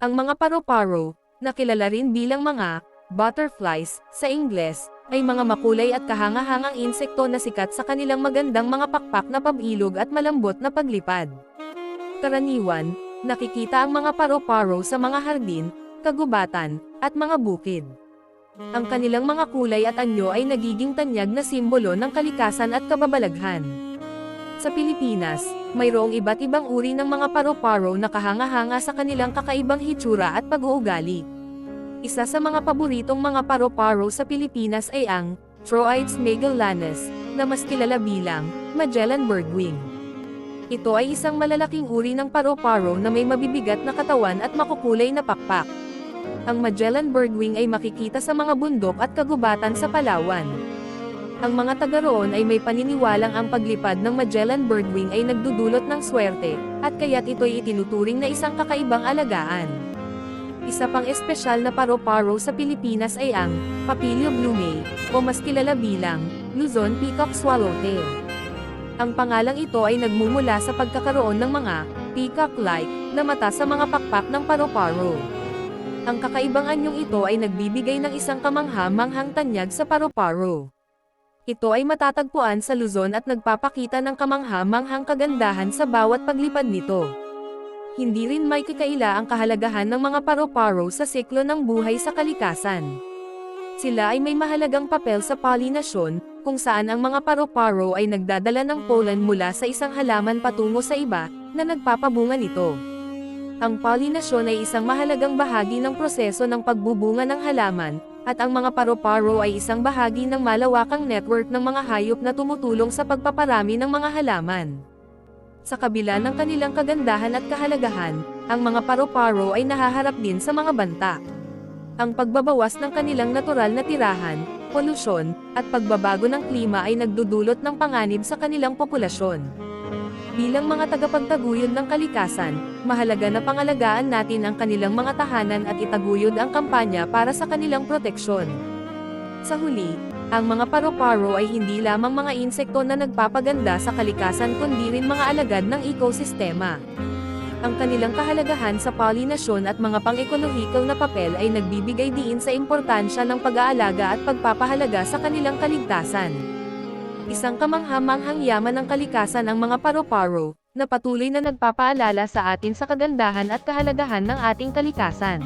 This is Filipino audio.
Ang mga paru-paro, na kilala rin bilang mga butterflies sa Ingles, ay mga makulay at kahanga-hangang insekto na sikat sa kanilang magandang mga pakpak na pabilog at malambot na paglipad. Karaniwan, nakikita ang mga paru-paro sa mga hardin, kagubatan, at mga bukid. Ang kanilang mga kulay at anyo ay nagiging tanyag na simbolo ng kalikasan at kababalaghan. Sa Pilipinas, mayroong iba't ibang uri ng mga paru-paro na kahanga-hanga sa kanilang kakaibang hitsura at pag-uugali. Isa sa mga paboritong mga paru-paro sa Pilipinas ay ang Troides magellanes, na mas kilala bilang Magellan birdwing. Ito ay isang malalaking uri ng paru-paro na may mabibigat na katawan at makukulay na pakpak. Ang Magellan birdwing ay makikita sa mga bundok at kagubatan sa Palawan. Ang mga taga roon ay may paniniwalang ang paglipad ng Magellan birdwing ay nagdudulot ng swerte, at kaya't ito'y itinuturing na isang kakaibang alagaan. Isa pang espesyal na paru-paro sa Pilipinas ay ang Papilio blumei, o mas kilala bilang Luzon peacock swallowtail. Ang pangalang ito ay nagmumula sa pagkakaroon ng mga peacock-like na mata sa mga pakpak ng paru-paro. Ang kakaibang anyong ito ay nagbibigay ng isang kamangha-manghang tanyag sa paru-paro. Ito ay matatagpuan sa Luzon at nagpapakita ng kamangha-manghang kagandahan sa bawat paglipad nito. Hindi rin may kakaila ang kahalagahan ng mga paru-paro sa siklo ng buhay sa kalikasan. Sila ay may mahalagang papel sa pollination, kung saan ang mga paru-paro ay nagdadala ng pollen mula sa isang halaman patungo sa iba, na nagpapabunga nito. Ang pollinasyon ay isang mahalagang bahagi ng proseso ng pagbubunga ng halaman, at ang mga paru-paro ay isang bahagi ng malawakang network ng mga hayop na tumutulong sa pagpaparami ng mga halaman. Sa kabila ng kanilang kagandahan at kahalagahan, ang mga paru-paro ay nahaharap din sa mga banta. Ang pagbabawas ng kanilang natural na tirahan, polusyon, at pagbabago ng klima ay nagdudulot ng panganib sa kanilang populasyon. Bilang mga tagapagtaguyod ng kalikasan, mahalaga na pangalagaan natin ang kanilang mga tahanan at itaguyod ang kampanya para sa kanilang proteksyon. Sa huli, ang mga paru-paro ay hindi lamang mga insekto na nagpapaganda sa kalikasan kundi rin mga alagad ng ekosistema. Ang kanilang kahalagahan sa pollinasyon at mga pang-ekolohikal na papel ay nagbibigay diin sa importansya ng pag-aalaga at pagpapahalaga sa kanilang kaligtasan. Isang kamangha-manghang yaman ng kalikasan ang mga paru-paro, na patuloy na nagpapaalala sa atin sa kagandahan at kahalagahan ng ating kalikasan.